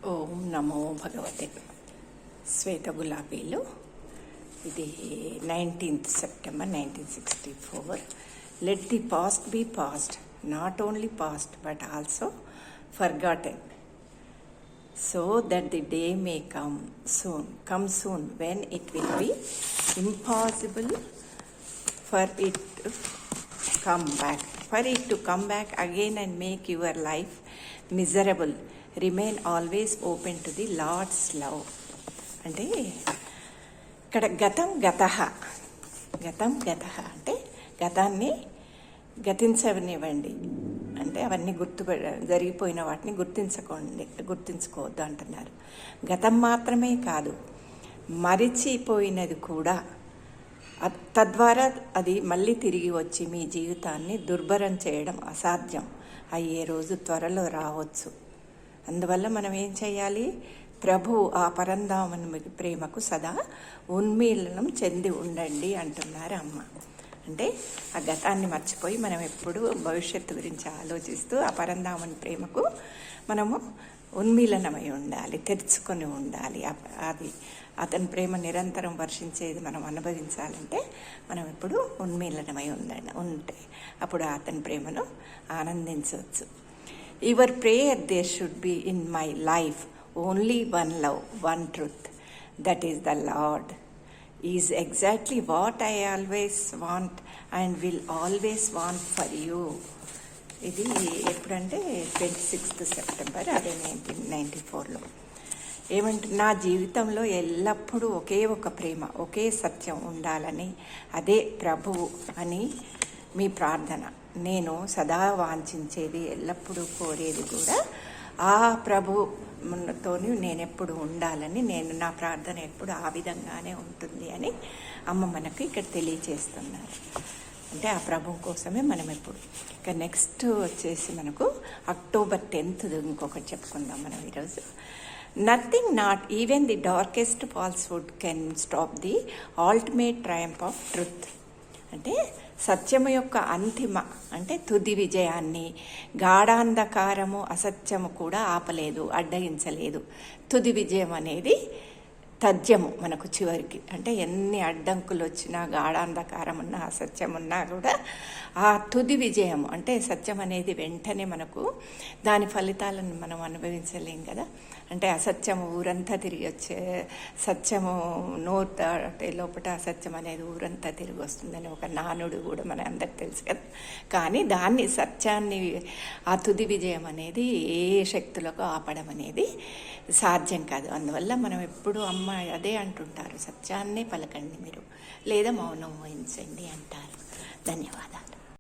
ఓం నమో భగవతే. శ్వేత గులాబీలు. ఇది 19th September 1964. Let the past be past, not only past but also forgotten, so that the day may come soon when it will be impossible for it to come back again and make your life miserable. Remain always open to the Lord's love. అంటే ఇక్కడ గతం గతః అంటే గతాన్ని గతించనివ్వండి, అంటే అవన్నీ జరిగిపోయిన వాటిని గుర్తించుకోవద్దు అంటున్నారు. గతం మాత్రమే కాదు, మరిచిపోయినది కూడా, తద్వారా అది మళ్ళీ తిరిగి వచ్చి మీ జీవితాన్ని దుర్భరం చేయడం అసాధ్యం అయ్యే రోజు త్వరలో రావచ్చు. అందువల్ల మనం ఏం చేయాలి? ప్రభు ఆ పరంధామని ప్రేమకు సదా ఉన్మీలనం చెంది ఉండండి అంటున్నారు అమ్మ. అంటే ఆ గతాన్ని మర్చిపోయి మనం ఎప్పుడు భవిష్యత్తు గురించి ఆలోచిస్తూ ఆ పరంధామని ప్రేమకు మనము ఉన్మీలనమై ఉండాలి, తెరుచుకొని ఉండాలి. అది అతని ప్రేమ నిరంతరం వర్షించేది మనం అనుభవించాలంటే మనం ఎప్పుడు ఉన్మీలనమై ఉంటే అప్పుడు అతని ప్రేమను ఆనందించవచ్చు. Your prayer, there should be in my life only one love, one truth, that is the Lord, is exactly what I always want and will always want for you. ఇది ఎప్పుడంటే 26th September, అదే 1994లో. ఏమంటే నా జీవితంలో ఎల్లప్పుడూ ఒకే ఒక ప్రేమ, ఒకే సత్యం ఉండాలని, అదే ప్రభువు అని మీ ప్రార్థన. నేను సదా వాంఛించేది, ఎల్లప్పుడూ కోరేది కూడా ఆ ప్రభుతో నేను ఎప్పుడు ఉండాలని, నా ప్రార్థన ఎప్పుడు ఆ విధంగానే ఉంటుంది అని అమ్మ మనకు ఇక్కడ తెలియచేస్తున్నారు. అంటే ఆ ప్రభు కోసమే మనం ఎప్పుడు. ఇక నెక్స్ట్ వచ్చేసి మనకు October 10th ఇంకొకటి చెప్పుకుందాం మనం ఈరోజు. Nothing, not even the darkest falsehood can stop the ultimate Triumph of truth. అంటే సత్యము యొక్క అంతిమ, అంటే తుది విజయాన్ని గాఢాంధకారము, అసత్యము కూడా ఆపలేదు, అడ్డగించలేదు. తుది విజయం అనేది తథ్యము మనకు చివరికి. అంటే ఎన్ని అడ్డంకులు వచ్చినా, గాఢాంధకారం ఉన్నా, అసత్యం ఉన్నా కూడా ఆ తుది విజయం, అంటే సత్యం అనేది వెంటనే మనకు దాని ఫలితాలను మనం అనుభవించలేం కదా. అంటే అసత్యము ఊరంతా తిరిగి వచ్చే, సత్యము నోరు దాటే లోపల అసత్యం అనేది ఊరంతా తిరిగి వస్తుందని ఒక నానుడు కూడా మన అందరికి తెలుసు కదా. కానీ దాన్ని, సత్యాన్ని, ఆ తుది విజయం అనేది ఏ శక్తులకు ఆపడం అనేది సాధ్యం కాదు. అందువల్ల మనం ఎప్పుడు అమ్మ అదే అంటుంటారు, సత్యాన్నే పలకండి మీరు, లేదా మౌనం వహించండి అంటారు. ధన్యవాదాలు.